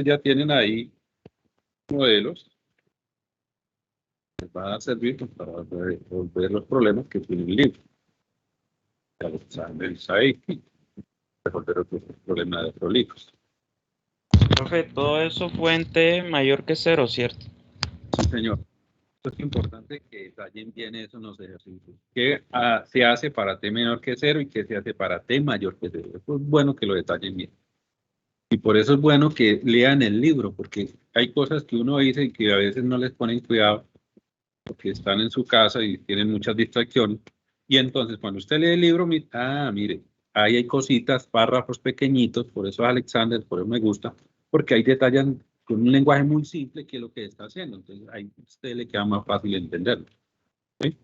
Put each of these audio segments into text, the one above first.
ya tienen ahí modelos. Les va a servir para resolver los problemas que tiene el libro. Alexander Isaac, resolver otros problemas de prolijos. Profe, todo eso fuente mayor que 0, ¿cierto? Sí, señor. Es importante que detallen bien eso en los ejercicios. ¿Qué se hace para t menor que 0 y qué se hace para t mayor que 0? Eso es bueno que lo detallen bien. Y por eso es bueno que lean el libro, porque hay cosas que uno dice y que a veces no les ponen cuidado, porque están en su casa y tienen muchas distracciones. Y entonces cuando usted lee el libro, mire, ahí hay cositas, párrafos pequeñitos, por eso Alexander, por eso me gusta, porque ahí detallan con un lenguaje muy simple qué es lo que está haciendo. Entonces ahí a usted le queda más fácil entenderlo. ¿Sí?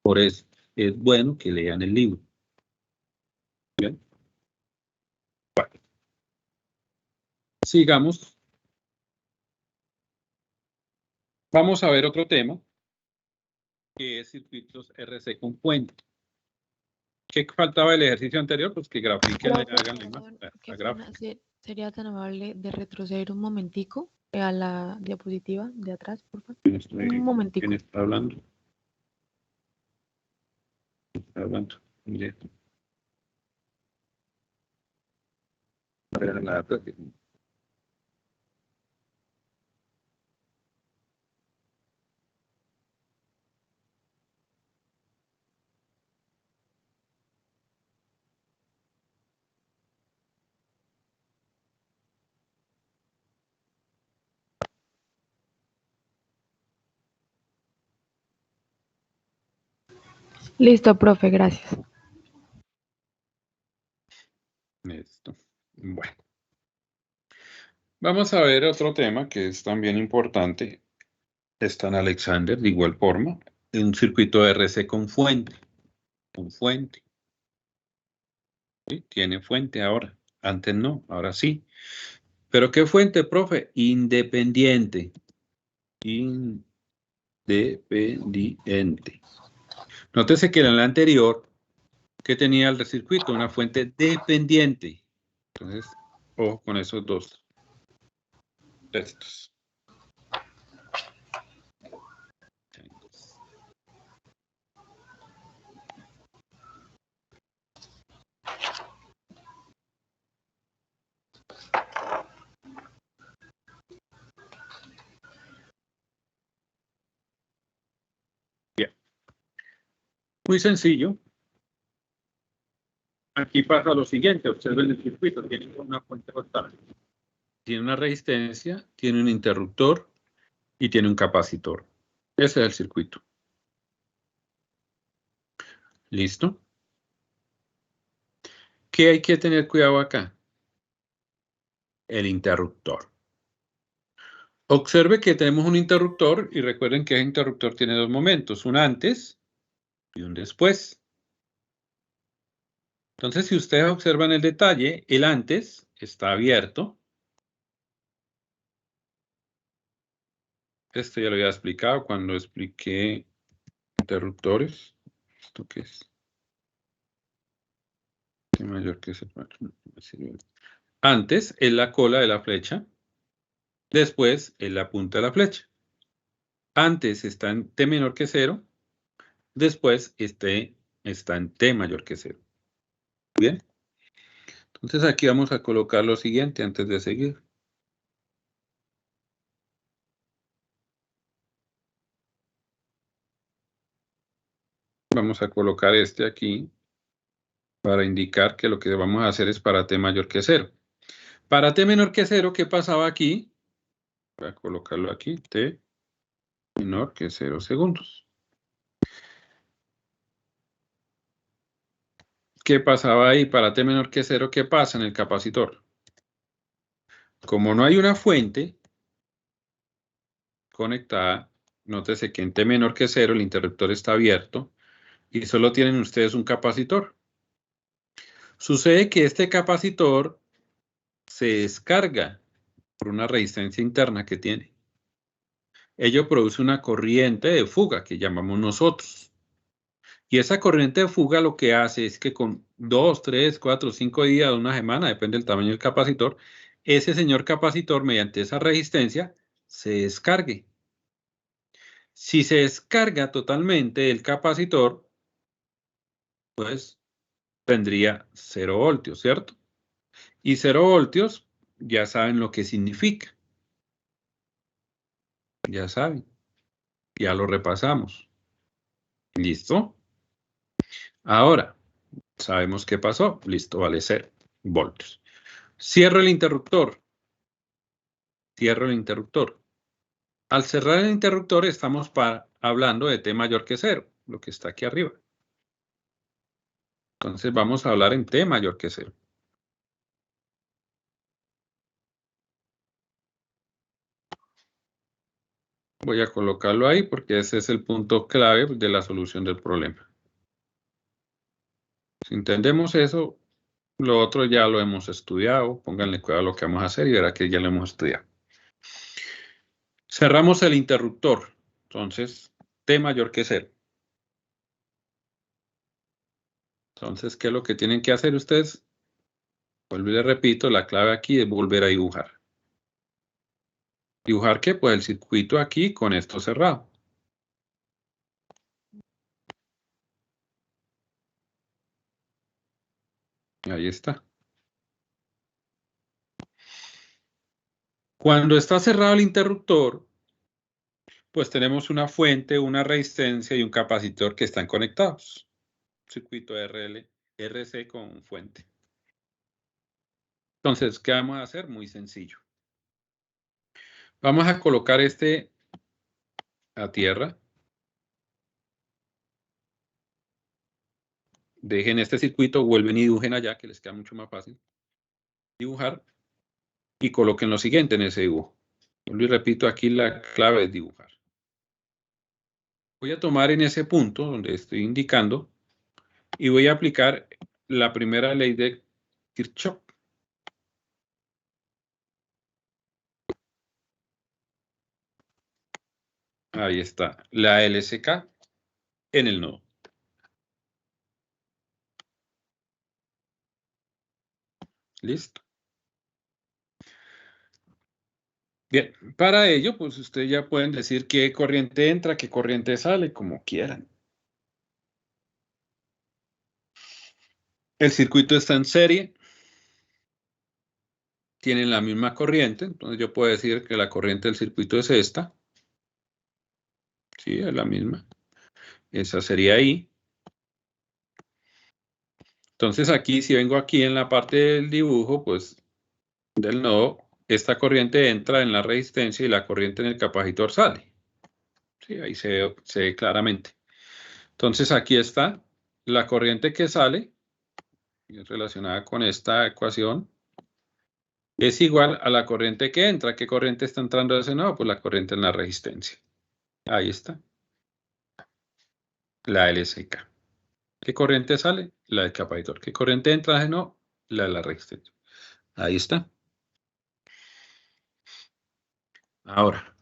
Por eso es bueno que lean el libro. ¿Bien? Bueno. Sigamos. Vamos a ver otro tema, que es circuitos RC con fuente. ¿Qué faltaba del ejercicio anterior? Pues que grafiquen, háganle más. ¿Sería tan amable de retroceder un momentico a la diapositiva de atrás, por favor? Un momentico. ¿Quién está hablando? Está hablando. Mire. Listo, profe, gracias. Listo. Bueno. Vamos a ver otro tema que es también importante. Está en Alexander, de igual forma, un circuito de RC con fuente. Con fuente. ¿Sí? Tiene fuente ahora. Antes no, ahora sí. ¿Pero qué fuente, profe? Independiente. Independiente. Nótese que en el anterior, ¿qué tenía el circuito? Una fuente dependiente. Entonces, ojo con esos dos textos. Bien. Muy sencillo. Aquí pasa lo siguiente, observen el circuito, tiene una fuente voltaje, tiene una resistencia, tiene un interruptor y tiene un capacitor. Ese es el circuito. ¿Listo? ¿Qué hay que tener cuidado acá? El interruptor. Observe que tenemos un interruptor y recuerden que el interruptor tiene dos momentos, un antes y un después. Entonces, si ustedes observan el detalle, el antes está abierto. Esto ya lo había explicado cuando expliqué interruptores. ¿Esto qué es? ¿Qué mayor que ese? Antes es la cola de la flecha. Después es la punta de la flecha. Antes está en T menor que 0. Después está en T mayor que 0. Bien. Entonces aquí vamos a colocar lo siguiente antes de seguir. Vamos a colocar este aquí para indicar que lo que vamos a hacer es para T mayor que 0. Para T menor que 0, ¿qué pasaba aquí? Voy a colocarlo aquí, T menor que 0 segundos. ¿Qué pasaba ahí? Para T menor que 0, ¿qué pasa en el capacitor? Como no hay una fuente conectada, nótese que en T menor que 0 el interruptor está abierto y solo tienen ustedes un capacitor. Sucede que este capacitor se descarga por una resistencia interna que tiene. Ello produce una corriente de fuga que llamamos nosotros. Y esa corriente de fuga lo que hace es que con 2, 3, 4, 5 días, una semana, depende del tamaño del capacitor, ese señor capacitor mediante esa resistencia se descargue. Si se descarga totalmente el capacitor, pues tendría 0 voltios, ¿cierto? Y 0 voltios, ya saben lo que significa. Ya saben. Ya lo repasamos. ¿Listo? Ahora, sabemos qué pasó. Listo, vale 0 voltios. Cierro el interruptor. Cierro el interruptor. Al cerrar el interruptor estamos hablando de T mayor que 0, lo que está aquí arriba. Entonces vamos a hablar en T mayor que 0. Voy a colocarlo ahí porque ese es el punto clave de la solución del problema. Si entendemos eso, lo otro ya lo hemos estudiado. Pónganle cuidado a lo que vamos a hacer y verá que ya lo hemos estudiado. Cerramos el interruptor. Entonces, T mayor que 0. Entonces, ¿qué es lo que tienen que hacer ustedes? Vuelvo y les repito, la clave aquí es volver a dibujar. ¿Dibujar qué? Pues el circuito aquí con esto cerrado. Ahí está. Cuando está cerrado el interruptor, pues tenemos una fuente, una resistencia y un capacitor que están conectados. Circuito RC con fuente. Entonces, ¿qué vamos a hacer? Muy sencillo. Vamos a colocar este a tierra. Dejen este circuito, vuelven y dibujen allá, que les queda mucho más fácil. Dibujar y coloquen lo siguiente en ese dibujo. Y repito, aquí la clave es dibujar. Voy a tomar en ese punto donde estoy indicando y voy a aplicar la primera ley de Kirchhoff. Ahí está, la LSK en el nodo. Listo. Bien, para ello, pues ustedes ya pueden decir qué corriente entra, qué corriente sale, como quieran. El circuito está en serie. Tienen la misma corriente, entonces yo puedo decir que la corriente del circuito es esta. Sí, es la misma. Esa sería I. Entonces aquí, si vengo aquí en la parte del dibujo, pues del nodo, esta corriente entra en la resistencia y la corriente en el capacitor sale. Sí, ahí se ve claramente. Entonces aquí está la corriente que sale, relacionada con esta ecuación, es igual a la corriente que entra. ¿Qué corriente está entrando a ese nodo? Pues la corriente en la resistencia. Ahí está. La LSK. ¿Qué corriente sale? La del capacitor. ¿Qué corriente entra a ese nodo? La de la resistencia. Ahí está. Ahora,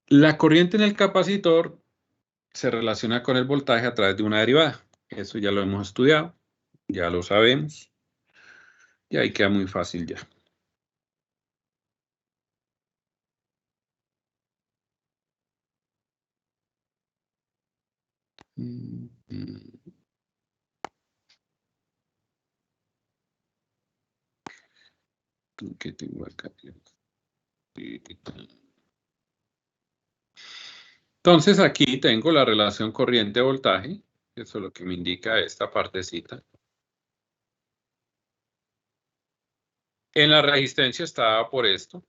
la corriente en el capacitor se relaciona con el voltaje a través de una derivada. Eso ya lo hemos estudiado, ya lo sabemos. Y ahí queda muy fácil ya. ¿Qué tengo acá? Entonces aquí tengo la relación corriente-voltaje. Eso es lo que me indica esta partecita. En la resistencia estaba por esto.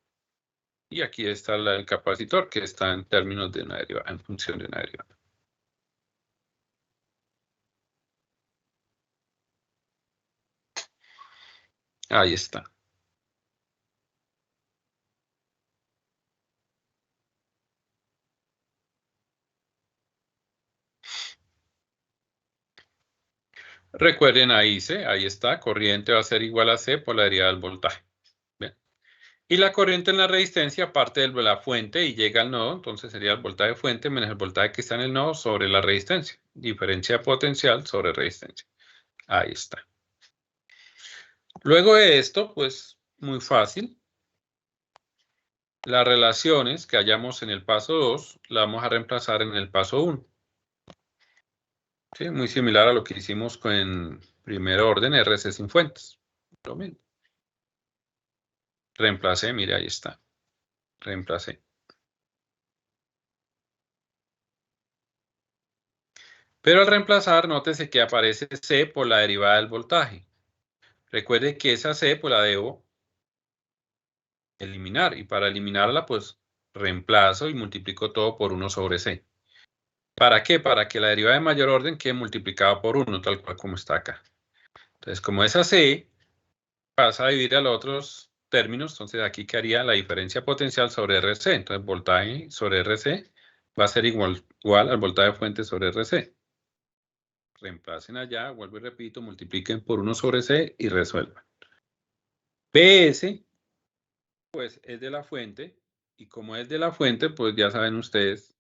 Y aquí está el capacitor, que está en términos de una derivada, en función de una derivada. Ahí está. Recuerden ahí está, corriente va a ser igual a C por la derivada del voltaje. Bien. Y la corriente en la resistencia parte de la fuente y llega al nodo, entonces sería el voltaje fuente menos el voltaje que está en el nodo sobre la resistencia. Diferencia potencial sobre resistencia. Ahí está. Luego de esto, pues muy fácil. las relaciones que hallamos en el paso 2, las vamos a reemplazar en el paso 1. ¿Sí? Muy similar a lo que hicimos con primer orden RC sin fuentes. Lo mismo. Reemplacé, mire, ahí está. Reemplacé. Pero al reemplazar, nótese que aparece C por la derivada del voltaje. Recuerde que esa C pues la debo eliminar. Y para eliminarla, pues reemplazo y multiplico todo por 1 sobre C. ¿Para qué? Para que la derivada de mayor orden quede multiplicada por 1, tal cual como está acá. Entonces, como esa C pasa a dividir a los otros términos, entonces aquí quedaría la diferencia potencial sobre RC. Entonces, voltaje sobre RC va a ser igual al voltaje de fuente sobre RC. Reemplacen allá, vuelvo y repito, multipliquen por 1 sobre C y resuelvan. PS, pues es de la fuente, y como es de la fuente, pues ya saben ustedes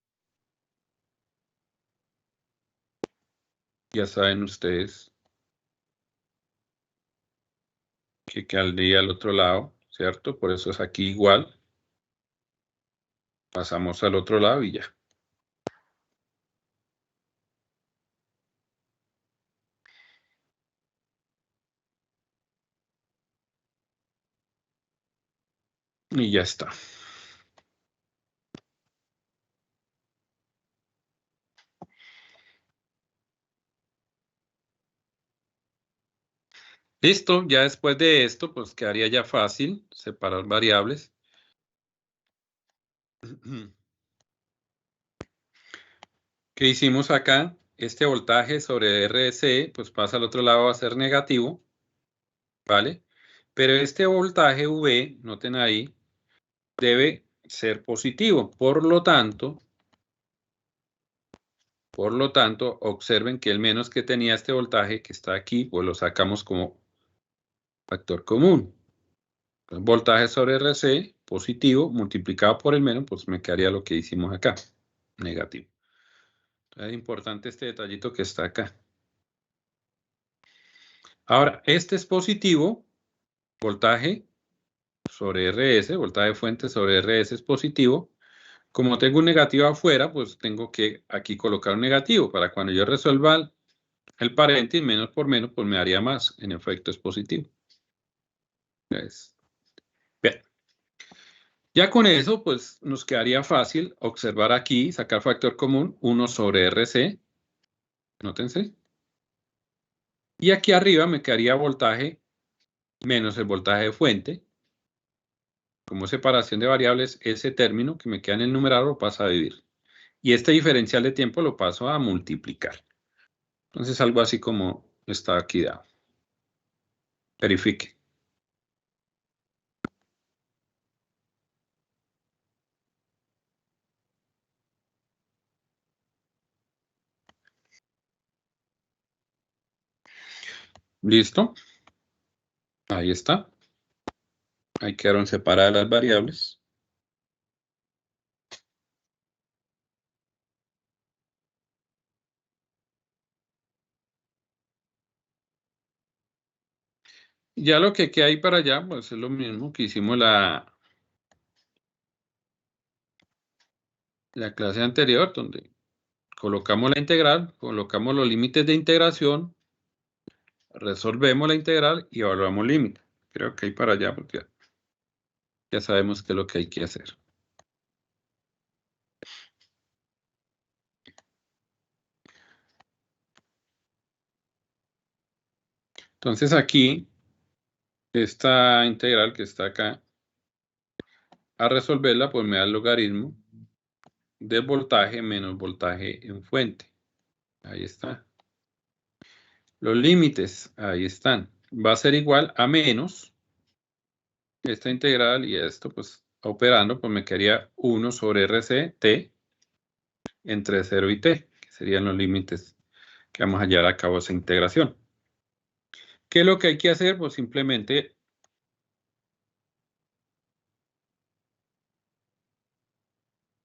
que quedaría al otro lado, ¿cierto? Por eso es aquí igual. Pasamos al otro lado y ya. Y ya está. Listo, ya después de esto, pues quedaría ya fácil separar variables. ¿Qué hicimos acá? Este voltaje sobre RC, pues pasa al otro lado a ser negativo, ¿vale? Pero este voltaje V, noten ahí, debe ser positivo. Por lo tanto, observen que el menos que tenía este voltaje que está aquí, pues lo sacamos como factor común. Entonces, voltaje sobre RC, positivo, multiplicado por el menos, pues me quedaría lo que hicimos acá, negativo. Entonces, es importante este detallito que está acá. Ahora, este es positivo, voltaje sobre RS, voltaje fuente sobre RS es positivo. Como tengo un negativo afuera, pues tengo que aquí colocar un negativo para cuando yo resuelva el paréntesis, menos por menos, pues me daría más. En efecto, es positivo. Bien. Ya con eso, pues nos quedaría fácil observar aquí, sacar factor común, 1 sobre RC. Nótense. Y aquí arriba me quedaría voltaje menos el voltaje de fuente. Como separación de variables, ese término que me queda en el numerador lo paso a dividir. Y este diferencial de tiempo lo paso a multiplicar. Entonces, algo así como está aquí dado. Verifique. ¿Listo? Ahí está. Ahí quedaron separadas las variables. Ya lo que queda ahí para allá, pues es lo mismo que hicimos la clase anterior, donde colocamos la integral, colocamos los límites de integración, resolvemos la integral y evaluamos límite. Creo que ahí para allá, porque ya sabemos qué es lo que hay que hacer. Entonces aquí, esta integral que está acá, a resolverla, pues me da el logaritmo del voltaje menos voltaje en fuente. Ahí está. Los límites, ahí están. Va a ser igual a menos esta integral y esto, pues operando, pues me quedaría 1 sobre RC t entre 0 y t, que serían los límites que vamos a llevar a cabo esa integración. ¿Qué es lo que hay que hacer? Pues simplemente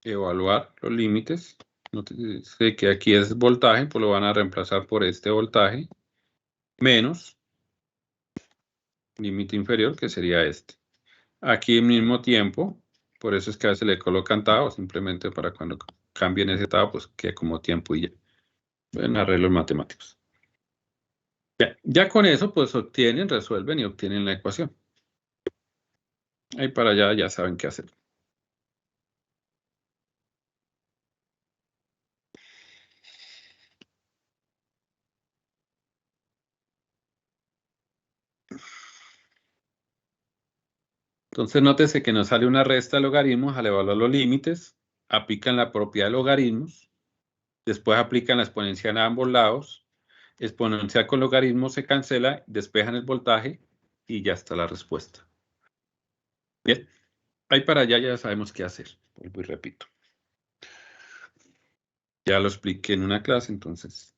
evaluar los límites. Sé que aquí es voltaje, pues lo van a reemplazar por este voltaje, menos límite inferior, que sería este. Aquí al mismo tiempo, Por eso es que a veces le colocan tau, simplemente para cuando cambien ese tau, pues que como tiempo y ya. En arreglos matemáticos. Ya con eso, pues obtienen, resuelven y obtienen la ecuación. Ahí para allá ya saben qué hacer. Entonces, nótese que nos sale una resta de logaritmos al evaluar los límites, aplican la propiedad de logaritmos, después aplican la exponencial a ambos lados, exponencial con logaritmo se cancela, despejan el voltaje y ya está la respuesta. Bien, ahí para allá ya sabemos qué hacer. Vuelvo y repito. Ya lo expliqué en una clase, entonces.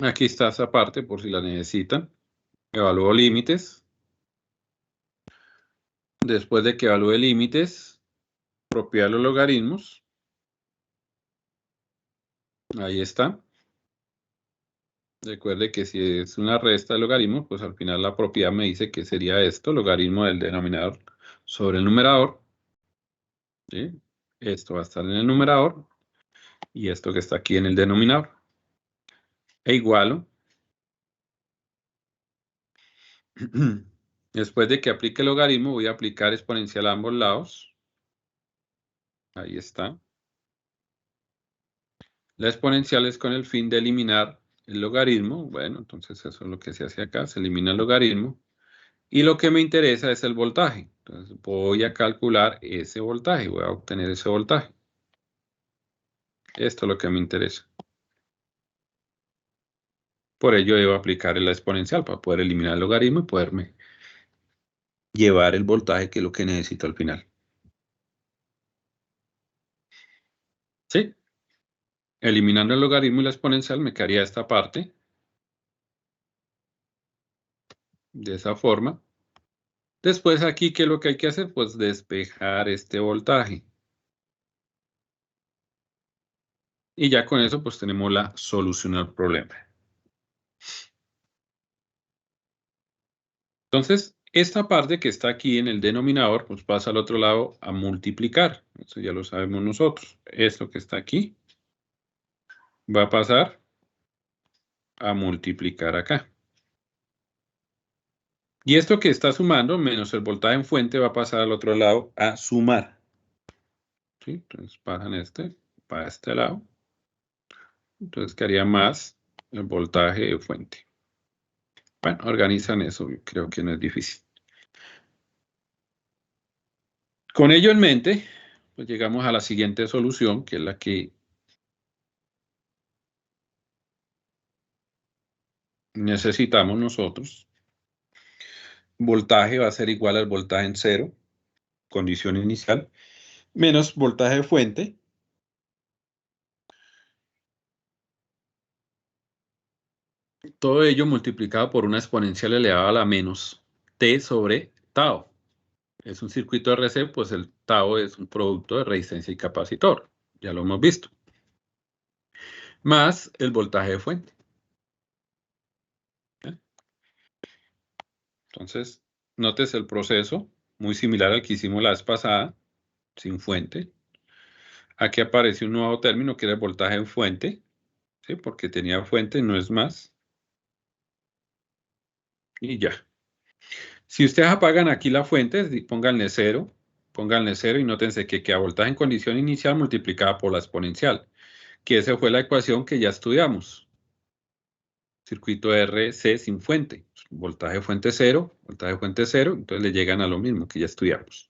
Aquí está esa parte por si la necesitan. Evalúo límites. Después de que evalúe límites, propiedad de los logaritmos. Ahí está. Recuerde que si es una resta de logaritmos, pues al final la propiedad me dice que sería esto, logaritmo del denominador sobre el numerador. ¿Sí? Esto va a estar en el numerador y esto que está aquí en el denominador. E igualo. Después de que aplique el logaritmo, voy a aplicar exponencial a ambos lados. Ahí está. La exponencial es con el fin de eliminar el logaritmo. Bueno, entonces eso es lo que se hace acá, se elimina el logaritmo. Y lo que me interesa es el voltaje. Entonces voy a calcular ese voltaje, voy a obtener ese voltaje. Esto es lo que me interesa. Por ello debo aplicar la exponencial para poder eliminar el logaritmo y poderme llevar el voltaje que es lo que necesito al final. ¿Sí? Eliminando el logaritmo y la exponencial me quedaría esta parte. De esa forma. Después aquí, ¿qué es lo que hay que hacer? Pues despejar este voltaje. Y ya con eso pues tenemos la solución al problema. Entonces, esta parte que está aquí en el denominador, pues pasa al otro lado a multiplicar. Eso ya lo sabemos nosotros. Esto que está aquí va a pasar a multiplicar acá. Y esto que está sumando, menos el voltaje en fuente, va a pasar al otro lado a sumar. ¿Sí? Entonces pasan para este lado. Entonces quedaría más el voltaje de fuente. Bueno, organizan eso, creo que no es difícil. Con ello en mente, pues llegamos a la siguiente solución, que es la que necesitamos nosotros. Voltaje va a ser igual al voltaje en cero, condición inicial, menos voltaje de fuente. Todo ello multiplicado por una exponencial elevada a la menos t sobre tau. Es un circuito RC, pues el tau es un producto de resistencia y capacitor. Ya lo hemos visto. Más el voltaje de fuente. Entonces, notes el proceso, muy similar al que hicimos la vez pasada, sin fuente. Aquí aparece un nuevo término que era el voltaje en fuente, ¿sí? Porque tenía fuente, no es más. Y ya. Si ustedes apagan aquí la fuente, pónganle 0 y nótense que queda voltaje en condición inicial multiplicada por la exponencial, que esa fue la ecuación que ya estudiamos. Circuito RC sin fuente. Voltaje de fuente 0, voltaje de fuente 0, entonces le llegan a lo mismo que ya estudiamos.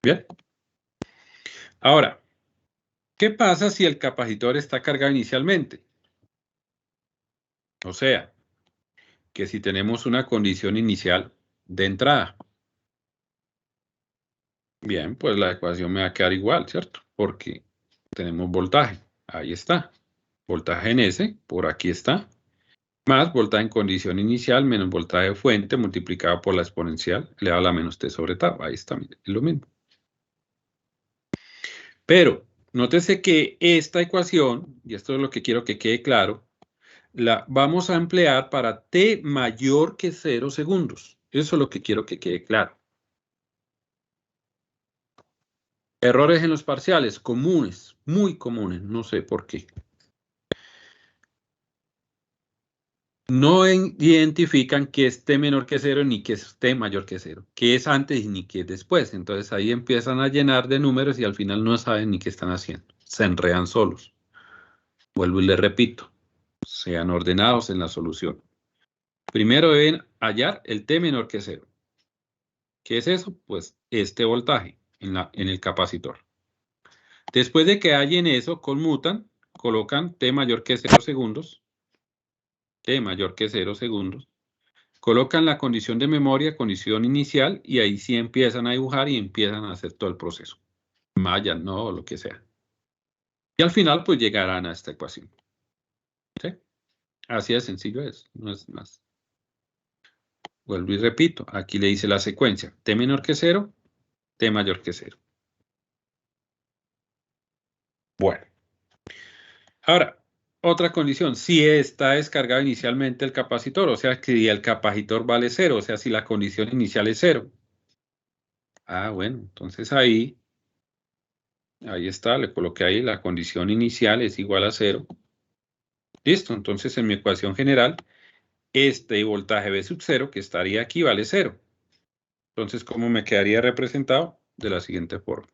Bien. Ahora, ¿qué pasa si el capacitor está cargado inicialmente? O sea, que si tenemos una condición inicial de entrada. Bien, pues la ecuación me va a quedar igual, ¿cierto? Porque tenemos voltaje. Ahí está. voltaje en S, por aquí está, más voltaje en condición inicial menos voltaje de fuente multiplicado por la exponencial elevado a la menos T sobre tau. Ahí está, mire, es lo mismo. Pero, nótese que esta ecuación, y esto es lo que quiero que quede claro, la vamos a emplear para T mayor que 0 segundos. Eso es lo que quiero que quede claro. Errores en los parciales, comunes, muy comunes, no sé por qué. No identifican que es T menor que 0 ni que es T mayor que 0, que es antes ni que es después. Entonces ahí empiezan a llenar de números y al final no saben ni qué están haciendo. Se enredan solos. Vuelvo y les repito, sean ordenados en la solución. Primero deben hallar el T menor que 0. ¿Qué es eso? Pues este voltaje en el capacitor. Después de que hallen eso, conmutan, colocan T mayor que 0 segundos, T mayor que 0 segundos, colocan la condición de memoria, condición inicial, y ahí sí empiezan a dibujar y empiezan a hacer todo el proceso. Maya, no, lo que sea. Y al final, pues llegarán a esta ecuación. ¿Sí? Así de sencillo es, no es más. Vuelvo y repito, aquí le dice la secuencia, T menor que 0, T mayor que 0. Bueno. Ahora, otra condición, si está descargado inicialmente el capacitor, o sea, que el capacitor vale 0, o sea, si la condición inicial es 0. Ah, bueno, entonces ahí está, le coloqué ahí, la condición inicial es igual a 0. Listo, entonces en mi ecuación general, este voltaje V sub 0, que estaría aquí, vale 0. Entonces, ¿cómo me quedaría representado? De la siguiente forma.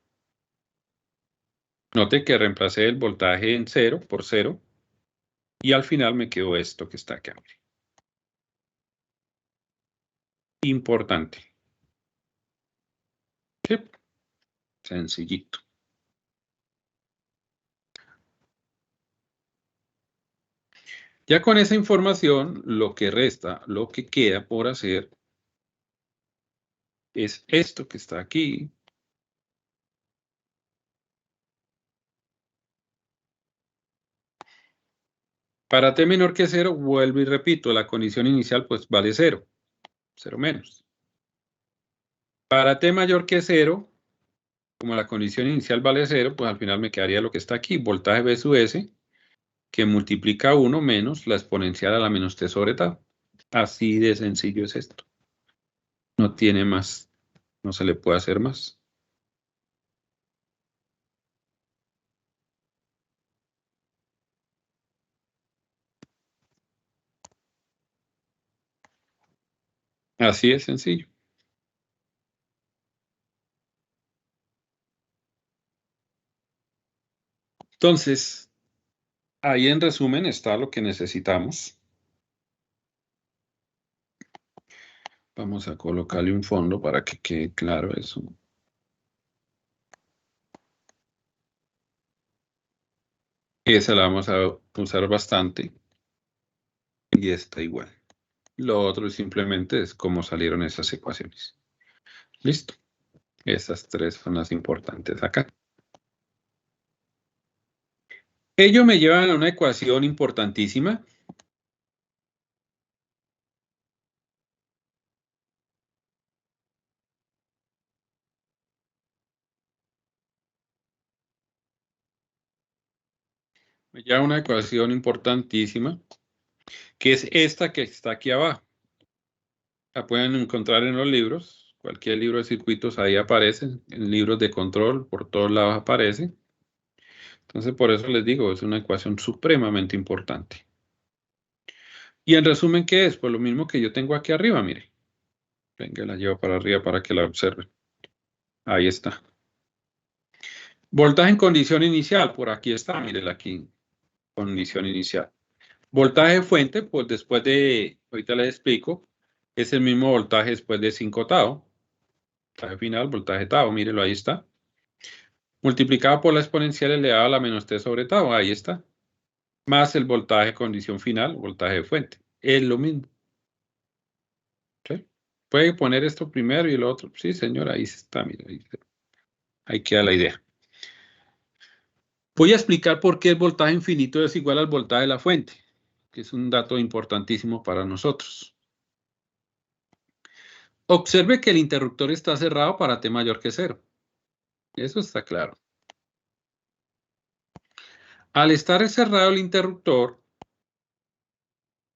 Note que reemplacé el voltaje en 0 por 0, y al final me quedó esto que está acá. Importante. ¿Sí? Sencillito. Ya con esa información, lo que resta, lo que queda por hacer, es esto que está aquí. Para T menor que 0, vuelvo y repito, la condición inicial pues vale 0, 0 menos. Para T mayor que 0, como la condición inicial vale 0, pues al final me quedaría lo que está aquí, voltaje V sub S, que multiplica 1 menos la exponencial a la menos T sobre tau. Así de sencillo es esto. No tiene más, no se le puede hacer más. Así de sencillo. Entonces, ahí en resumen está lo que necesitamos. Vamos a colocarle un fondo para que quede claro eso. Esa la vamos a usar bastante. Y esta igual. Lo otro simplemente es cómo salieron esas ecuaciones. Listo. Esas tres son las importantes acá. Ello me lleva a una ecuación importantísima. Me lleva a una ecuación importantísima, que es esta que está aquí abajo. La pueden encontrar en los libros. Cualquier libro de circuitos ahí aparece. En libros de control, por todos lados aparece. Entonces, por eso les digo, es una ecuación supremamente importante. Y en resumen, ¿qué es? Pues lo mismo que yo tengo aquí arriba, mire. Venga, la llevo para arriba para que la observen. Ahí está. Voltaje en condición inicial, por aquí está, mire aquí, condición inicial. Voltaje de fuente, pues después de, ahorita les explico, es el mismo voltaje después de 5 tau. Voltaje final, voltaje tau, mírelo, ahí está. Multiplicado por la exponencial elevada a la menos T sobre tau, ahí está. Más el voltaje condición final, voltaje de fuente. Es lo mismo. ¿Sí? Puede poner esto primero y el otro. Sí, señor, ahí está, mira, ahí queda la idea. Voy a explicar por qué el voltaje infinito es igual al voltaje de la fuente, que es un dato importantísimo para nosotros. Observe que el interruptor está cerrado para T mayor que 0. Eso está claro. Al estar cerrado el interruptor,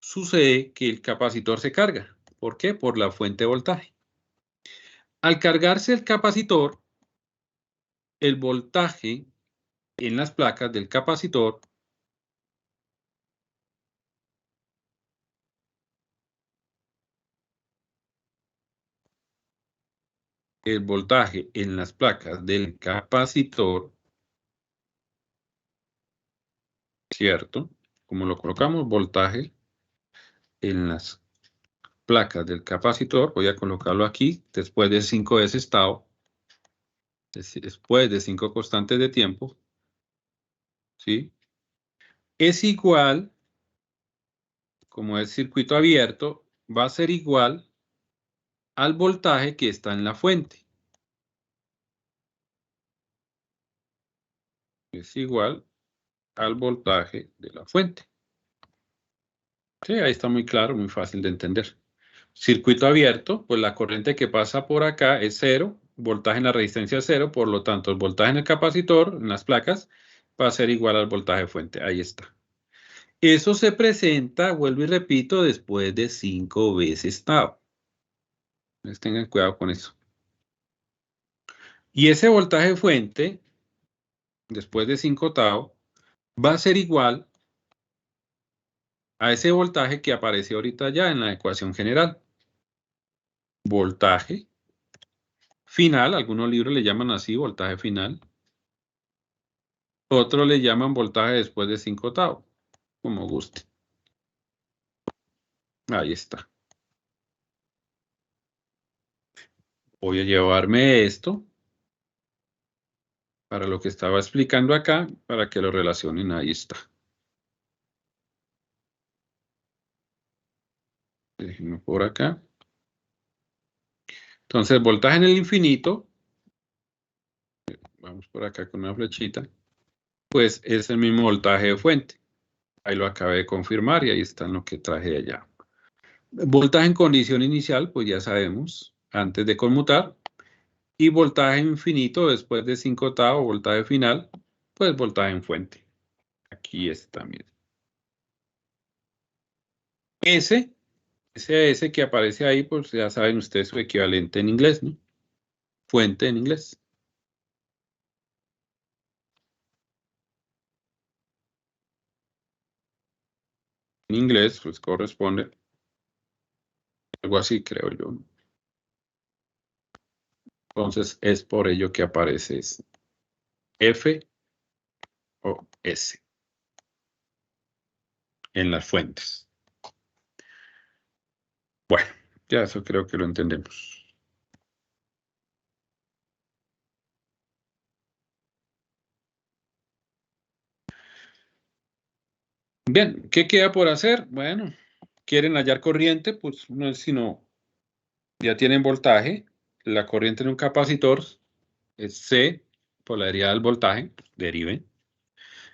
sucede que el capacitor se carga. ¿Por qué? Por la fuente de voltaje. Al cargarse el capacitor, el voltaje en las placas del capacitor ¿cierto? Como lo colocamos, voltaje en las placas del capacitor, voy a colocarlo aquí, después de 5 de ese estado, es decir, después de 5 constantes de tiempo, ¿sí? Es igual, como es circuito abierto, va a ser igual al voltaje que está en la fuente. Es igual al voltaje de la fuente. Sí, ahí está muy claro, muy fácil de entender. Circuito abierto, pues la corriente que pasa por acá es 0, voltaje en la resistencia es 0, por lo tanto el voltaje en el capacitor, en las placas, va a ser igual al voltaje fuente. Ahí está. Eso se presenta, vuelvo y repito, después de 5 veces tau. Entonces tengan cuidado con eso. Y ese voltaje fuente, después de 5 tau, va a ser igual a ese voltaje que aparece ahorita ya en la ecuación general. Voltaje final, algunos libros le llaman así, voltaje final. Otros le llaman voltaje después de 5 tau, como guste. Ahí está. Voy a llevarme esto para lo que estaba explicando acá, para que lo relacionen. Ahí está. Déjenme por acá. Entonces, voltaje en el infinito, vamos por acá con una flechita, pues es el mismo voltaje de fuente. Ahí lo acabé de confirmar y ahí está en lo que traje de allá. Voltaje en condición inicial, pues ya sabemos, antes de conmutar. Y voltaje infinito después de 5 tau, voltaje final, pues voltaje en fuente. Aquí está, miren. Ese que aparece ahí, pues ya saben ustedes su equivalente en inglés, ¿no? Fuente en inglés. En inglés, pues corresponde algo así, creo yo. Entonces, es por ello que aparece F o S en las fuentes. Bueno, ya eso creo que lo entendemos. Bien, ¿qué queda por hacer? Bueno, quieren hallar corriente, pues no es sino, ya tienen voltaje, la corriente en un capacitor es C, polaridad del voltaje, deriven.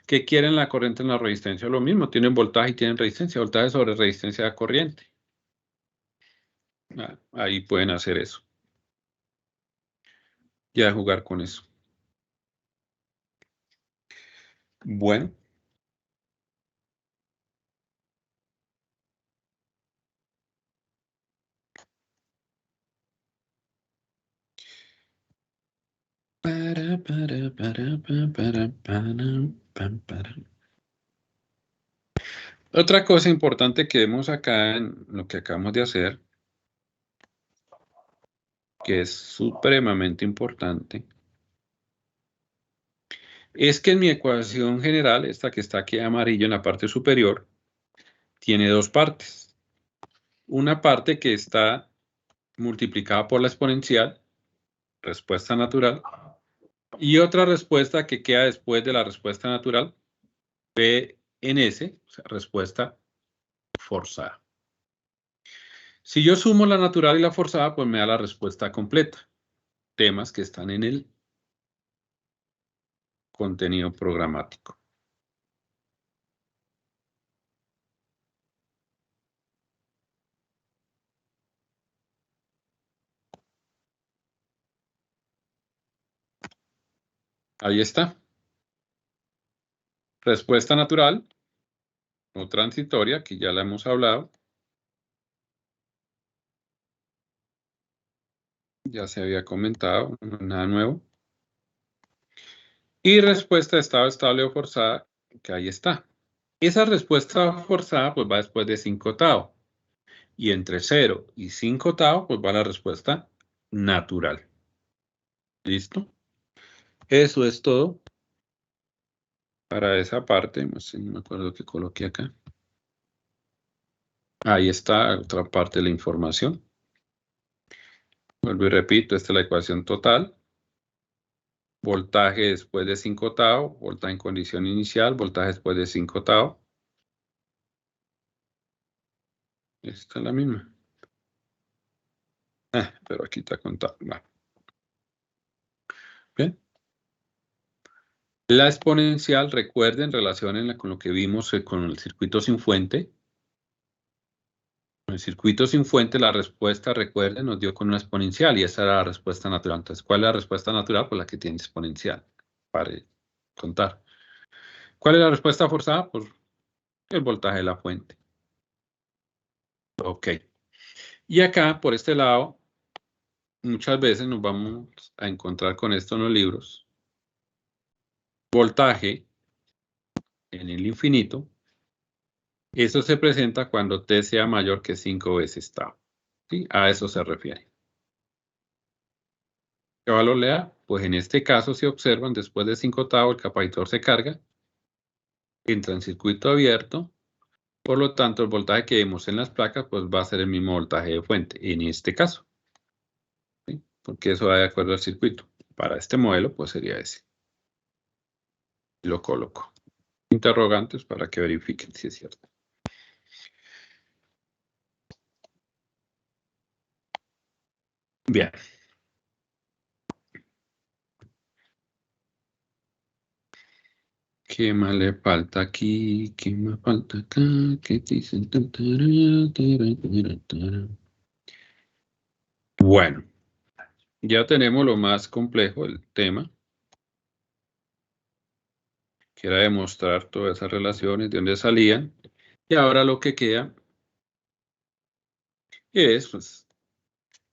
¿Qué quieren la corriente en la resistencia? Lo mismo, tienen voltaje y tienen resistencia, voltaje sobre resistencia de corriente. Ahí pueden hacer eso. Ya jugar con eso. Bueno. Otra cosa importante que vemos acá en lo que acabamos de hacer, que es supremamente importante, es que en mi ecuación general, esta que está aquí amarillo en la parte superior, tiene dos partes. Una parte que está multiplicada por la exponencial, respuesta natural, y otra respuesta que queda después de la respuesta natural, P en S, o sea, respuesta forzada. Si yo sumo la natural y la forzada, pues me da la respuesta completa. Temas que están en el contenido programático. Ahí está. Respuesta natural o transitoria, que ya la hemos hablado. Ya se había comentado, nada nuevo. Y respuesta de estado estable o forzada, que ahí está. Esa respuesta forzada pues va después de 5/8. Y entre 0 y 5/8 pues va la respuesta natural. ¿Listo? Eso es todo para esa parte. No me acuerdo qué coloqué acá. Ahí está otra parte de la información. Vuelvo y repito, esta es la ecuación total. Voltaje después de 5/8, voltaje en condición inicial, voltaje después de 5/8. Esta es la misma. Pero aquí está contado. Bueno. Bien. La exponencial, recuerden, en relación con lo que vimos con el circuito sin fuente. En el circuito sin fuente, la respuesta, recuerden, nos dio con una exponencial y esa era la respuesta natural. Entonces, ¿cuál es la respuesta natural? Pues la que tiene exponencial, para contar. ¿Cuál es la respuesta forzada? Pues el voltaje de la fuente. Ok. Y acá, por este lado, muchas veces nos vamos a encontrar con esto en los libros. Voltaje en el infinito. Eso se presenta cuando T sea mayor que 5 veces tau. ¿Sí? A eso se refiere. ¿Qué valor le da? Pues en este caso, si observan, después de 5 tau, el capacitor se carga, entra en circuito abierto, por lo tanto, el voltaje que vemos en las placas, pues va a ser el mismo voltaje de fuente, en este caso. ¿Sí? Porque eso va de acuerdo al circuito. Para este modelo, pues sería ese. Lo coloco. Interrogantes para que verifiquen si es cierto. Bien. ¿Qué más le falta aquí? ¿Qué más falta acá? ¿Qué dicen? Bueno, ya tenemos lo más complejo del tema, que era demostrar todas esas relaciones, de dónde salían. Y ahora lo que queda es pues,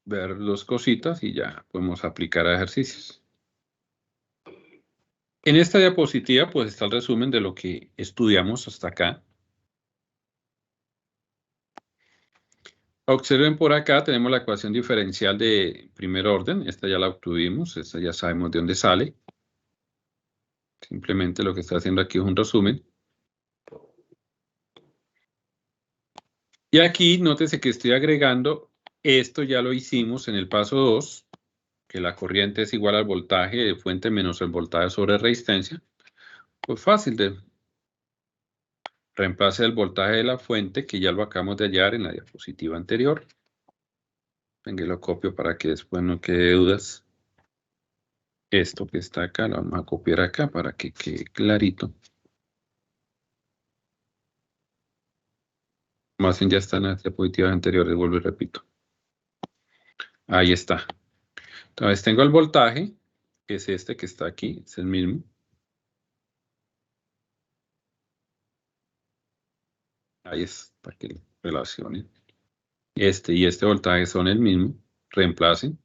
ver dos cositas y ya podemos aplicar a ejercicios. En esta diapositiva pues está el resumen de lo que estudiamos hasta acá. Observen por acá, tenemos la ecuación diferencial de primer orden. Esta ya la obtuvimos, esta ya sabemos de dónde sale. Simplemente lo que está haciendo aquí es un resumen. Y aquí, nótese que estoy agregando, esto ya lo hicimos en el paso 2, que la corriente es igual al voltaje de fuente menos el voltaje sobre resistencia. Pues fácil de reemplace el voltaje de la fuente, que ya lo acabamos de hallar en la diapositiva anterior. Venga, lo copio para que después no quede dudas. Esto que está acá, lo vamos a copiar acá para que quede clarito. Más bien ya está en las diapositivas anteriores, vuelvo y repito. Ahí está. Entonces tengo el voltaje, que es este que está aquí, es el mismo. Ahí es, para que relacionen. Este y este voltaje son el mismo. Reemplacen.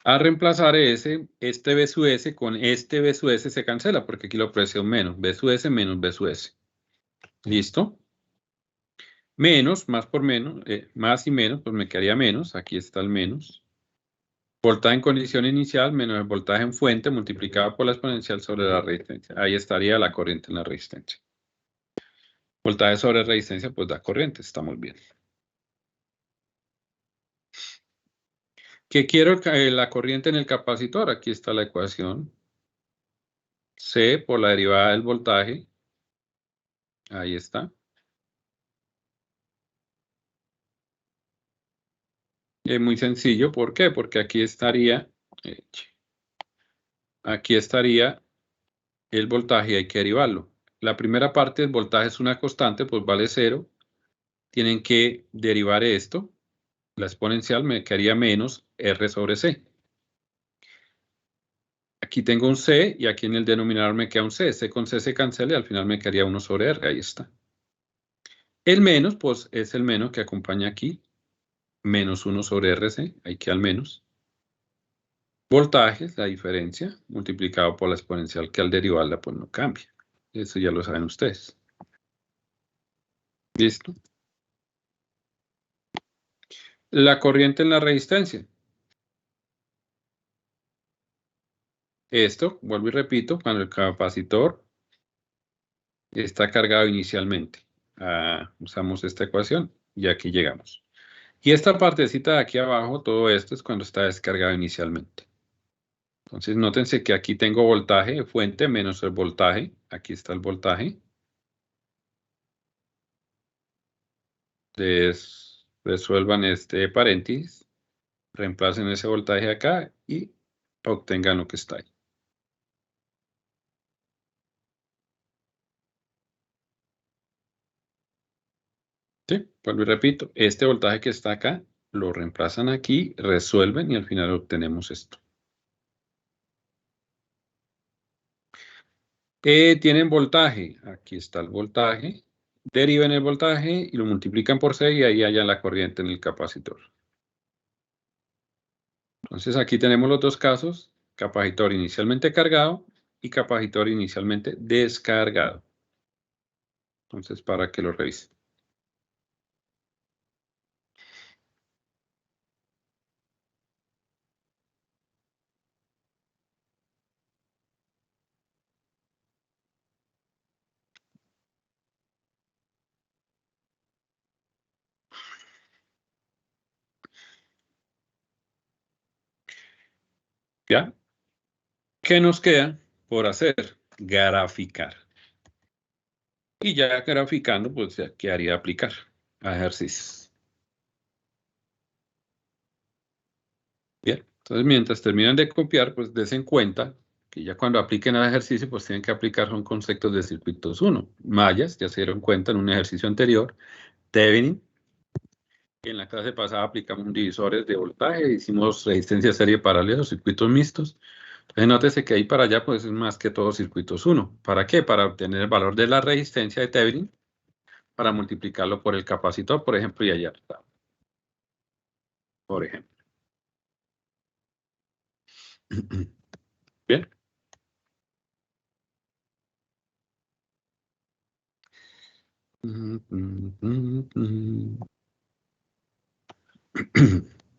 A reemplazar este B sub S con este B sub S se cancela porque aquí lo presión menos. B sub S menos B sub S. ¿Listo? Menos, más por menos, más y menos, pues me quedaría menos. Aquí está el menos. Voltaje en condición inicial menos el voltaje en fuente multiplicado por la exponencial sobre la resistencia. Ahí estaría la corriente en la resistencia. Voltaje sobre resistencia, pues da corriente. Estamos bien. ¿Qué quiero? La corriente en el capacitor. Aquí está la ecuación. C por la derivada del voltaje. Ahí está. Es muy sencillo, ¿por qué? Porque aquí estaría el voltaje y hay que derivarlo. La primera parte del voltaje es una constante, pues vale 0. Tienen que derivar esto. La exponencial me quedaría menos R sobre C. Aquí tengo un C y aquí en el denominador me queda un C. C con C se cancela y al final me quedaría 1 sobre R. Ahí está. El menos, pues es el menos que acompaña aquí. Menos 1 sobre RC. Ahí queda el menos. Voltaje es la diferencia multiplicado por la exponencial que al derivarla pues no cambia. Eso ya lo saben ustedes. ¿Listo? La corriente en la resistencia. Esto, vuelvo y repito, cuando el capacitor está cargado inicialmente. Usamos esta ecuación y aquí llegamos. Y esta partecita de aquí abajo, todo esto es cuando está descargado inicialmente. Entonces, nótense que aquí tengo voltaje de fuente menos el voltaje. Aquí está el voltaje. Resuelvan este paréntesis. Reemplacen ese voltaje acá y obtengan lo que está ahí. ¿Sí? Vuelvo y repito, este voltaje que está acá, lo reemplazan aquí, resuelven y al final obtenemos esto. Tienen voltaje, aquí está el voltaje, deriven el voltaje y lo multiplican por 6 y ahí hallan la corriente en el capacitor. Entonces aquí tenemos los dos casos, capacitor inicialmente cargado y capacitor inicialmente descargado. Entonces, para que lo revisen. ¿Ya? ¿Qué nos queda por hacer? Graficar. Y ya graficando, pues ya quedaría aplicar a ejercicios. Bien, entonces mientras terminan de copiar, pues desen cuenta que ya cuando apliquen al ejercicio, pues tienen que aplicar son conceptos de circuitos 1. Mallas, ya se dieron cuenta en un ejercicio anterior. Thevenin. En la clase pasada aplicamos divisores de voltaje, hicimos resistencia serie paralelo, circuitos mixtos. Entonces nótese que ahí para allá pues es más que todo circuitos 1. ¿Para qué? Para obtener el valor de la resistencia de Thevenin, para multiplicarlo por el capacitor, por ejemplo, y allá está. Por ejemplo. Bien.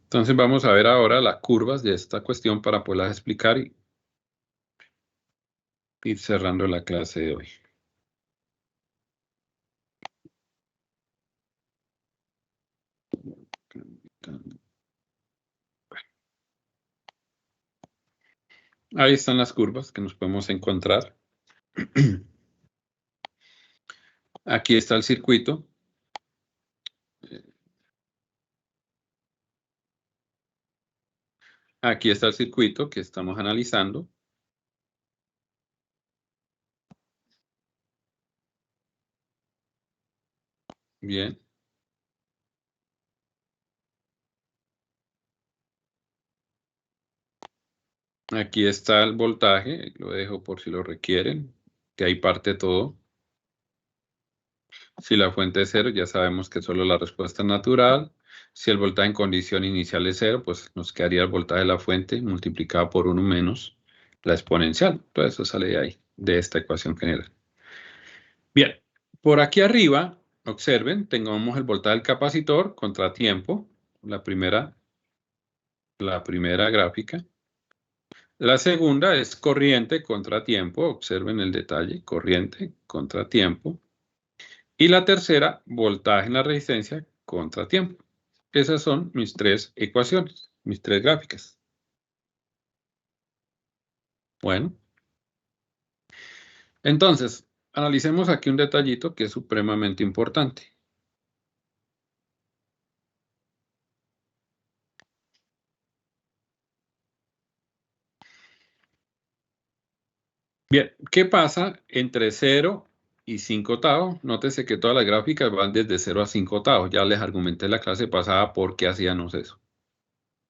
Entonces vamos a ver ahora las curvas de esta cuestión para poderlas explicar y ir cerrando la clase de hoy. Ahí están las curvas que nos podemos encontrar. Aquí está el circuito. Aquí está el circuito que estamos analizando. Bien. Aquí está el voltaje, lo dejo por si lo requieren, que ahí parte todo. Si la fuente es 0, ya sabemos que solo la respuesta es natural. Si el voltaje en condición inicial es 0, pues nos quedaría el voltaje de la fuente multiplicado por 1 menos la exponencial. Todo eso sale de ahí, de esta ecuación general. Bien, por aquí arriba, observen, tengamos el voltaje del capacitor contra tiempo, la primera gráfica. La segunda es corriente contra tiempo, observen el detalle, corriente contra tiempo. Y la tercera, voltaje en la resistencia contra tiempo. Esas son mis tres ecuaciones, mis tres gráficas. Bueno. Entonces, analicemos aquí un detallito que es supremamente importante. Bien, ¿qué pasa entre 0 y 5/8? Nótese que todas las gráficas van desde 0 a 5/8. Ya les argumenté en la clase pasada por qué hacíamos eso.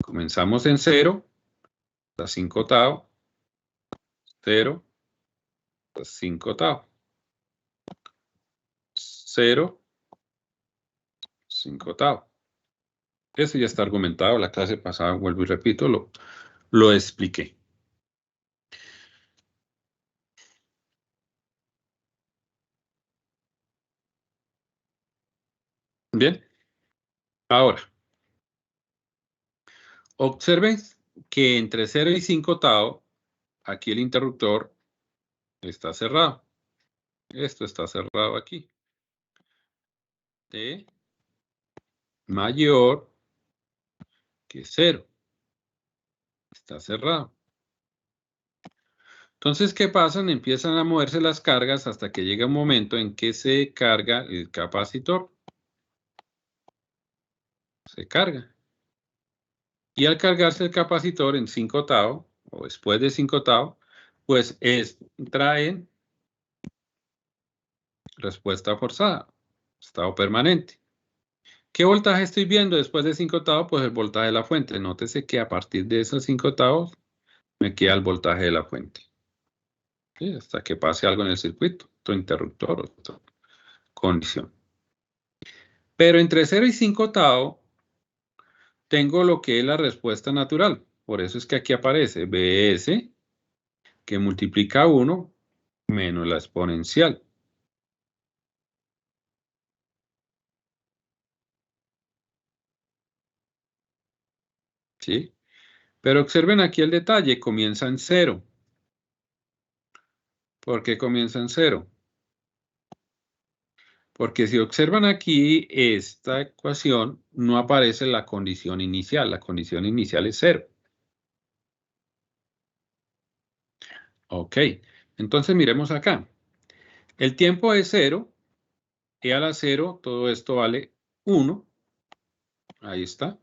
Comenzamos en 0, hasta 5/8, 0, hasta 5/8, 0, 5/8. Eso ya está argumentado. La clase pasada, vuelvo y repito, lo expliqué. Bien. Ahora, observen que entre 0 y 5/8, aquí el interruptor está cerrado. Esto está cerrado aquí. T mayor que 0. Está cerrado. Entonces, ¿qué pasa? Empiezan a moverse las cargas hasta que llega un momento en que se carga el capacitor. Se carga. Y al cargarse el capacitor en 5/8, o después de 5/8, pues traen respuesta forzada, estado permanente. ¿Qué voltaje estoy viendo después de 5/8? Pues el voltaje de la fuente. Nótese que a partir de esos 5/8 me queda el voltaje de la fuente. ¿Sí? Hasta que pase algo en el circuito, otro interruptor, otra condición. Pero entre 0 y 5/8 tengo lo que es la respuesta natural. Por eso es que aquí aparece Bs, que multiplica 1 menos la exponencial. ¿Sí? Pero observen aquí el detalle, comienza en 0. ¿Por qué comienza en 0? Porque si observan aquí esta ecuación, no aparece la condición inicial. La condición inicial es 0. Ok, entonces miremos acá. El tiempo es 0, e a la 0, todo esto vale 1. Ahí está.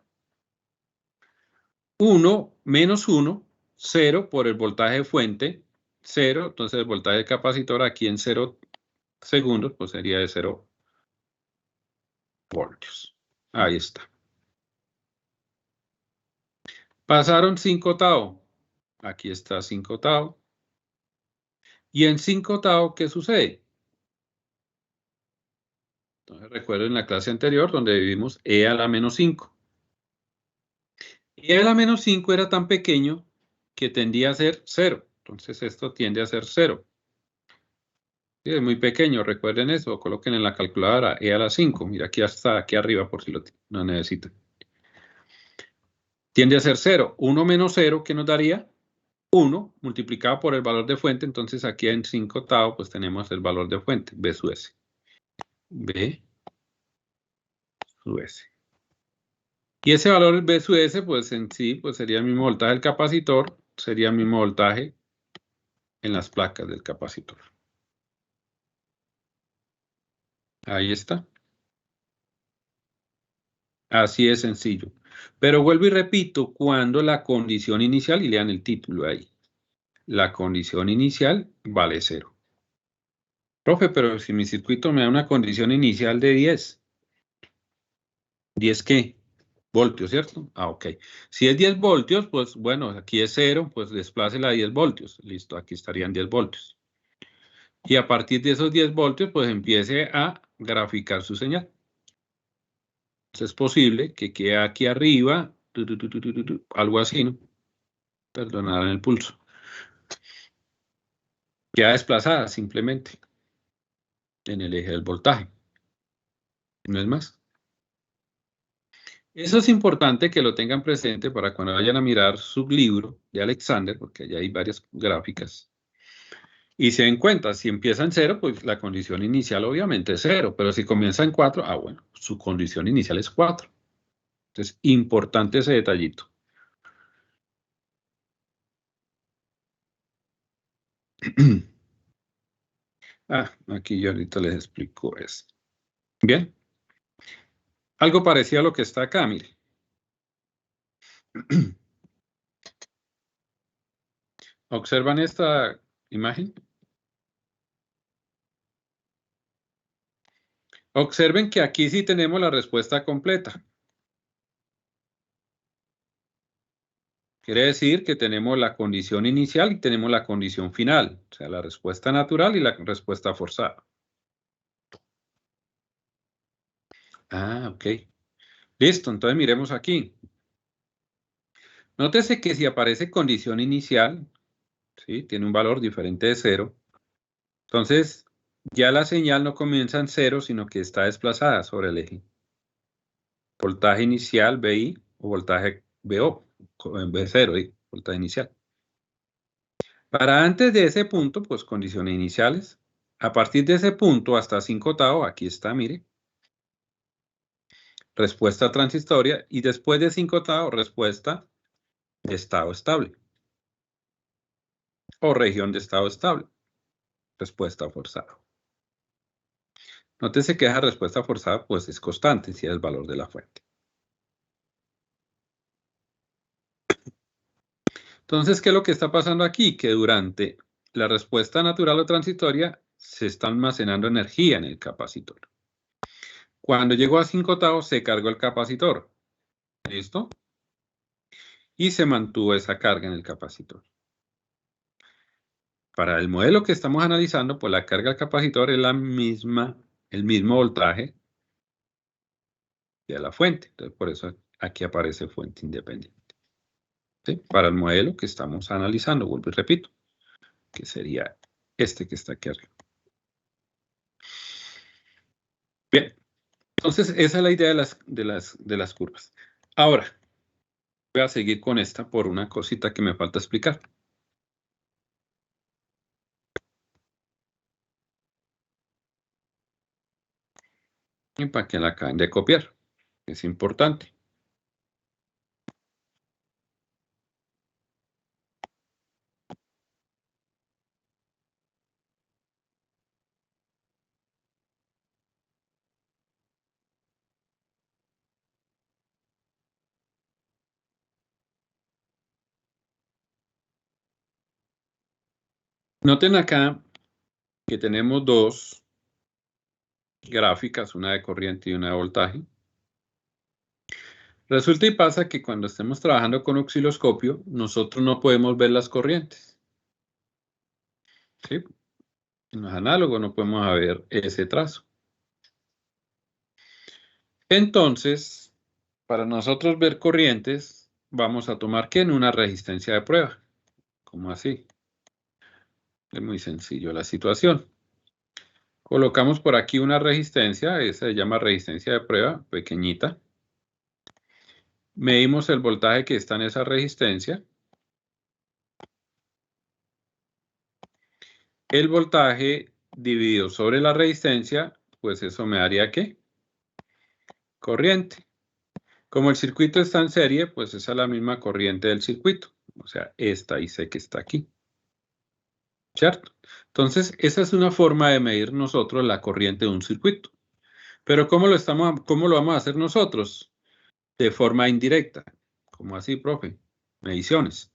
1 menos 1, 0 por el voltaje de fuente, 0. Entonces el voltaje del capacitor aquí en 0 segundos, pues sería de 0 voltios. Ahí está. Pasaron 5/8. Aquí está 5/8. Y en 5/8, ¿qué sucede? Entonces recuerden la clase anterior donde vimos e a la menos 5. E a la menos 5 era tan pequeño que tendía a ser 0. Entonces esto tiende a ser 0. Sí, es muy pequeño, recuerden eso, coloquen en la calculadora e a la 5. Mira, aquí está, aquí arriba por si lo necesitan. Tiende a ser 0. 1 menos 0, ¿qué nos daría? 1 multiplicado por el valor de fuente. Entonces aquí en 5/8 pues tenemos el valor de fuente, B sub S. B sub S. Y ese valor B sub S, pues en sí, pues sería el mismo voltaje del capacitor, sería el mismo voltaje en las placas del capacitor. Ahí está. Así es sencillo. Pero vuelvo y repito, cuando la condición inicial, y lean el título ahí, la condición inicial vale 0. Profe, pero si mi circuito me da una condición inicial de 10. ¿10 qué? Voltios, ¿cierto? Ah, ok. Si es 10 voltios, pues bueno, aquí es 0, pues desplácela a 10 voltios. Listo, aquí estarían 10 voltios. Y a partir de esos 10 voltios, pues empiece a graficar su señal. Entonces es posible que quede aquí arriba, algo así, ¿no? Perdonad el pulso. Queda desplazada simplemente en el eje del voltaje. No es más. Eso es importante que lo tengan presente para cuando vayan a mirar su libro de Alexander, porque allá hay varias gráficas. Y se den cuenta, si empieza en 0, pues la condición inicial obviamente es 0, pero si comienza en 4, bueno, su condición inicial es 4. Entonces, importante ese detallito. Aquí yo ahorita les explico esto. Bien. Algo parecido a lo que está acá, mire. Observan esta imagen. Observen que aquí sí tenemos la respuesta completa. Quiere decir que tenemos la condición inicial y tenemos la condición final, o sea, la respuesta natural y la respuesta forzada. Ah, ok. Listo, entonces miremos aquí. Nótese que si aparece condición inicial, ¿sí? Tiene un valor diferente de 0. Entonces, ya la señal no comienza en 0, sino que está desplazada sobre el eje. Voltaje inicial, VI, o voltaje VO, en vez de 0, voltaje inicial. Para antes de ese punto, pues condiciones iniciales. A partir de ese punto hasta 5/8, aquí está, mire. Respuesta transitoria. Y después de 5/8, respuesta de estado estable. O región de estado estable. Respuesta forzada. Nótese que esa respuesta forzada pues es constante, si es el valor de la fuente. Entonces, ¿qué es lo que está pasando aquí? Que durante la respuesta natural o transitoria se está almacenando energía en el capacitor. Cuando llegó a 5/8 se cargó el capacitor. ¿Listo? Y se mantuvo esa carga en el capacitor. Para el modelo que estamos analizando, pues la carga del capacitor es el mismo voltaje de la fuente. Entonces, por eso aquí aparece fuente independiente. ¿Sí? Para el modelo que estamos analizando, vuelvo y repito, que sería este que está aquí arriba. Bien, entonces esa es la idea de las curvas. Ahora, voy a seguir con esta por una cosita que me falta explicar. Y para que la acaben de copiar, es importante. Noten acá que tenemos dos gráficas, una de corriente y una de voltaje. Resulta y pasa que cuando estemos trabajando con osciloscopio, nosotros no podemos ver las corrientes. ¿Sí? En los análogos no podemos ver ese trazo. Entonces, para nosotros ver corrientes, vamos a tomar ¿qué? En una resistencia de prueba. ¿Cómo así? Es muy sencillo la situación. Colocamos por aquí una resistencia, esa se llama resistencia de prueba, pequeñita. Medimos el voltaje que está en esa resistencia. El voltaje dividido sobre la resistencia, pues eso me daría ¿qué? Corriente. Como el circuito está en serie, pues esa es la misma corriente del circuito. O sea, esta y sé que está aquí. ¿Cierto? Entonces, esa es una forma de medir nosotros la corriente de un circuito. Pero ¿cómo lo vamos a hacer nosotros? De forma indirecta. ¿Cómo así, profe? Mediciones.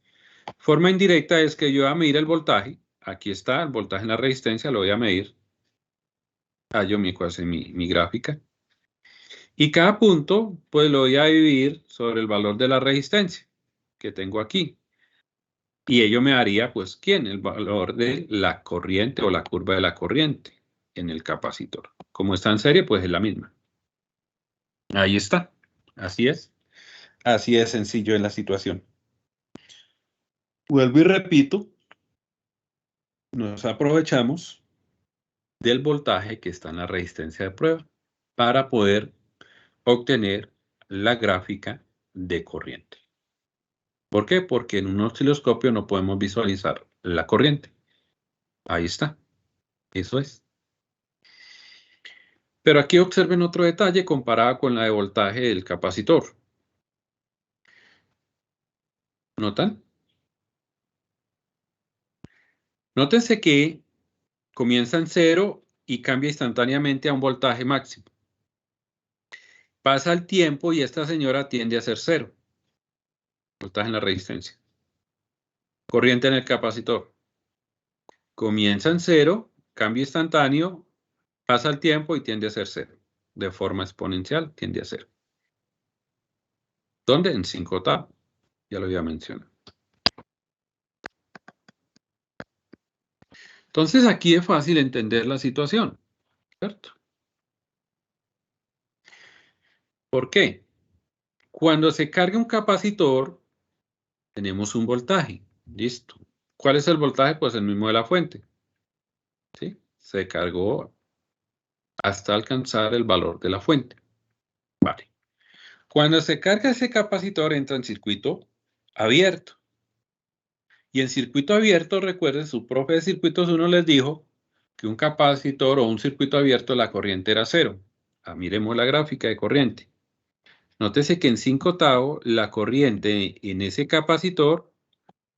Forma indirecta es que yo voy a medir el voltaje. Aquí está el voltaje en la resistencia, lo voy a medir. Yo me hace mi gráfica. Y cada punto, pues lo voy a dividir sobre el valor de la resistencia que tengo aquí. Y ello me daría, pues, ¿quién? El valor de la corriente o la curva de la corriente en el capacitor. Como está en serie, pues es la misma. Ahí está. Así es. Así de sencillo es la situación. Vuelvo y repito. Nos aprovechamos del voltaje que está en la resistencia de prueba para poder obtener la gráfica de corriente. ¿Por qué? Porque en un osciloscopio no podemos visualizar la corriente. Ahí está. Eso es. Pero aquí observen otro detalle comparado con la de voltaje del capacitor. ¿Notan? Nótense que comienza en 0 y cambia instantáneamente a un voltaje máximo. Pasa el tiempo y esta señora tiende a ser 0. Voltaje en la resistencia. Corriente en el capacitor. comienza en 0, cambio instantáneo, pasa el tiempo y tiende a ser 0. De forma exponencial tiende a 0. ¿Dónde? En 5/8. Ya lo había mencionado. Entonces aquí es fácil entender la situación, ¿cierto? ¿Por qué? Cuando se carga un capacitor, tenemos un voltaje. Listo. ¿Cuál es el voltaje? Pues el mismo de la fuente. ¿Sí? Se cargó hasta alcanzar el valor de la fuente. Vale. Cuando se carga ese capacitor, entra en circuito abierto. Y en circuito abierto, recuerden, su profe de circuitos 1 les dijo que un capacitor o un circuito abierto, la corriente era 0. Miremos la gráfica de corriente. Nótese que en 5/8 la corriente en ese capacitor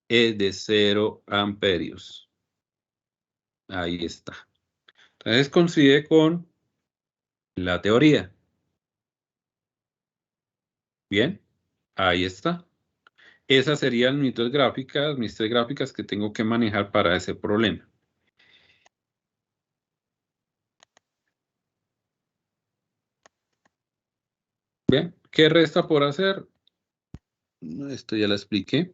es de 0 amperios. Ahí está. Entonces coincide con la teoría. Bien, ahí está. Esas serían mis tres gráficas que tengo que manejar para ese problema. Bien, ¿qué resta por hacer? Esto ya lo expliqué.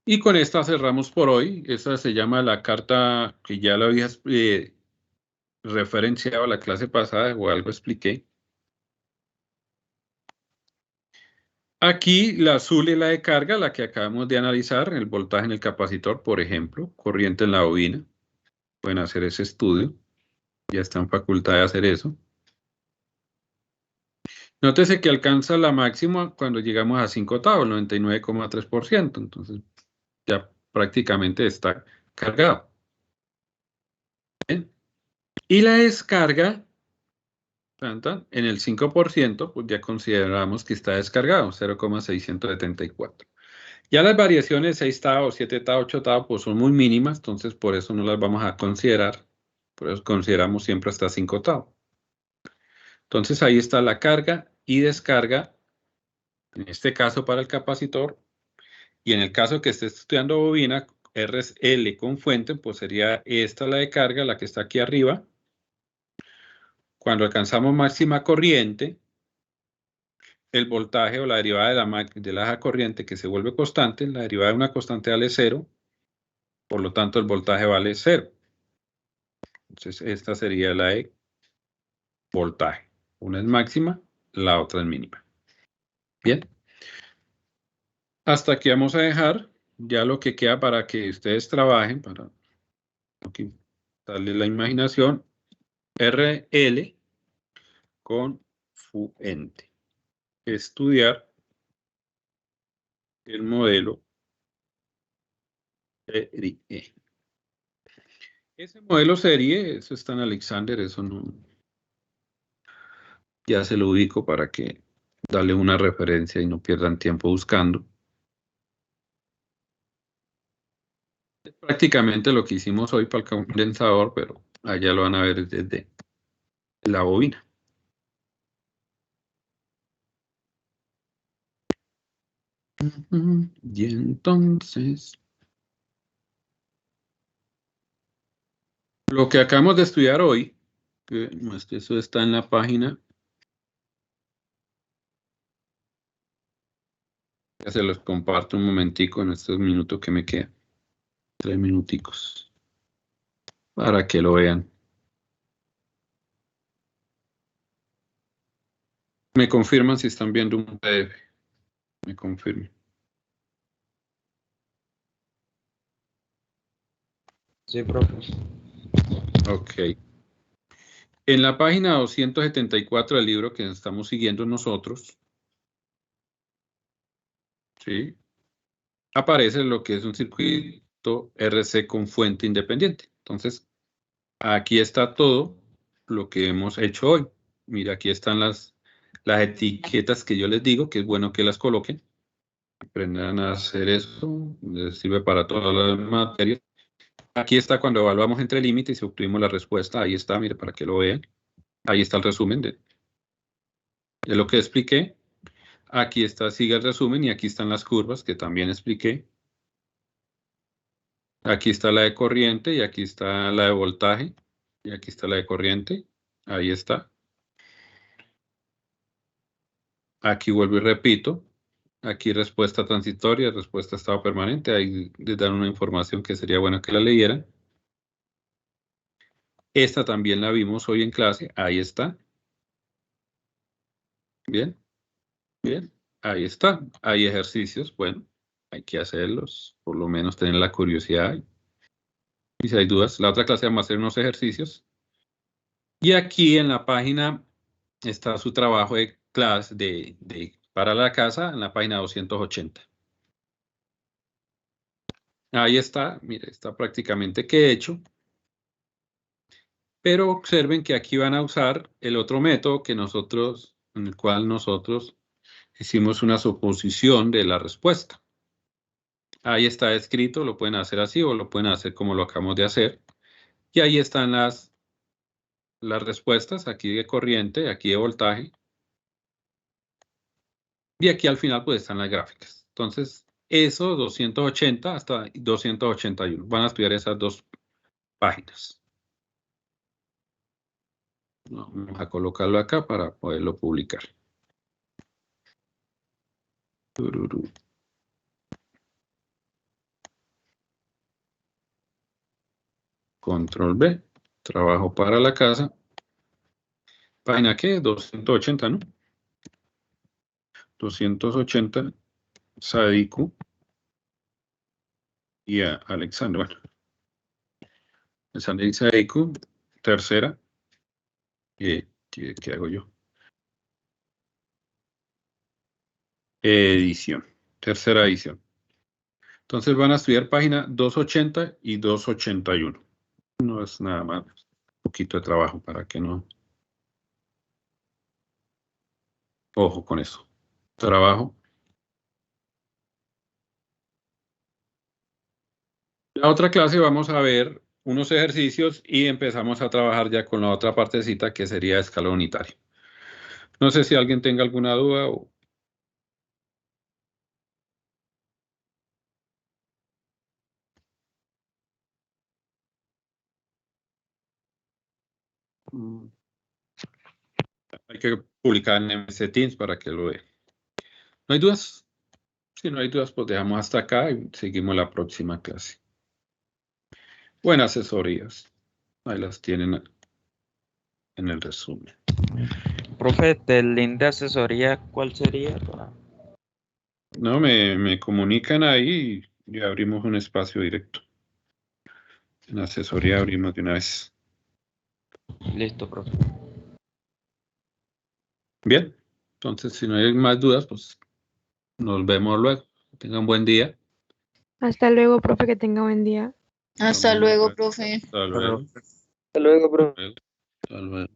Y con esta cerramos por hoy. Esta se llama la carta que ya la había referenciado a la clase pasada o algo expliqué. Aquí la azul es la de carga, la que acabamos de analizar, el voltaje en el capacitor, por ejemplo, corriente en la bobina. Pueden hacer ese estudio. Ya está en facultad de hacer eso. Nótese que alcanza la máxima cuando llegamos a 5/8, el 99,3%. Entonces ya prácticamente está cargado. ¿Bien? Y la descarga, en el 5%, pues ya consideramos que está descargado, 0,674. Ya las variaciones 6/8, 7/8, 8/8, pues son muy mínimas, entonces por eso no las vamos a considerar. Por eso consideramos siempre hasta 5/8. Entonces ahí está la carga y descarga, en este caso para el capacitor, y en el caso que esté estudiando bobina, RL con fuente, pues sería esta la de carga, la que está aquí arriba. Cuando alcanzamos máxima corriente, el voltaje o la derivada de la corriente que se vuelve constante, la derivada de una constante vale 0, por lo tanto el voltaje vale 0. Entonces esta sería la de voltaje. Una es máxima, la otra es mínima. Bien. Hasta aquí vamos a dejar ya lo que queda para que ustedes trabajen, para darle la imaginación, RL con fuente. Estudiar el modelo serie. Ese modelo serie, eso está en Alexander, eso no. Ya se lo ubico para que darle una referencia y no pierdan tiempo buscando. Es prácticamente lo que hicimos hoy para el condensador, pero allá lo van a ver desde la bobina. Y entonces, lo que acabamos de estudiar hoy, eso está en la página. Ya se los comparto un momentico en estos minutos que me quedan. 3 minuticos. Para que lo vean. Me confirman si están viendo un PDF. Me confirman. Sí, profe. Ok. En la página 274 del libro que estamos siguiendo nosotros, ¿sí? Aparece lo que es un circuito RC con fuente independiente. Entonces, aquí está todo lo que hemos hecho hoy. Mira, aquí están las etiquetas que yo les digo, que es bueno que las coloquen. Aprendan a hacer eso, les sirve para todas las materias. Aquí está cuando evaluamos entre límites y obtuvimos la respuesta. Ahí está, mire, para que lo vean. Ahí está el resumen de lo que expliqué. Aquí está, sigue el resumen y aquí están las curvas que también expliqué. Aquí está la de corriente y aquí está la de voltaje. Y aquí está la de corriente. Ahí está. Aquí vuelvo y repito. Aquí respuesta transitoria, respuesta estado permanente. Ahí les dan una información que sería bueno que la leyeran. Esta también la vimos hoy en clase. Ahí está. Bien. Bien. Ahí está. Hay ejercicios. Bueno, hay que hacerlos. Por lo menos tener la curiosidad. Y si hay dudas, la otra clase vamos a hacer unos ejercicios. Y aquí en la página está su trabajo de clase para la casa en la página 280. Ahí está, mire, está prácticamente que hecho. Pero observen que aquí van a usar el otro método en el cual nosotros hicimos una suposición de la respuesta. Ahí está escrito, lo pueden hacer así o lo pueden hacer como lo acabamos de hacer. Y ahí están las respuestas, aquí de corriente, aquí de voltaje. Y aquí al final pues están las gráficas. Entonces, eso 280 hasta 281. Van a estudiar esas dos páginas. Vamos a colocarlo acá para poderlo publicar. Control B. Trabajo para la casa. ¿Página qué? 280, ¿no? 280. Sadiku. Y a Alexander. Bueno. Alexander y Sadiku. Tercera. ¿Qué hago yo? Edición. Tercera edición. Entonces van a estudiar página 280 y 281. No es nada más. Un poquito de trabajo para que no. Ojo con eso. Trabajo. La otra clase vamos a ver unos ejercicios y empezamos a trabajar ya con la otra partecita que sería escala unitaria. No sé si alguien tenga alguna duda o... Hay que publicar en MS Teams para que lo vean. ¿No hay dudas? Si no hay dudas, pues dejamos hasta acá y seguimos la próxima clase. Buenas asesorías. Ahí las tienen en el resumen. Profe, ¿el link de asesoría cuál sería? No, me comunican ahí y abrimos un espacio directo. En asesoría abrimos de una vez. Listo, profe. Bien, entonces si no hay más dudas, pues nos vemos luego. Tengan buen día. Hasta luego, profe, que tenga buen día. Hasta luego, profe. Hasta luego. Hasta luego, profe. Hasta luego.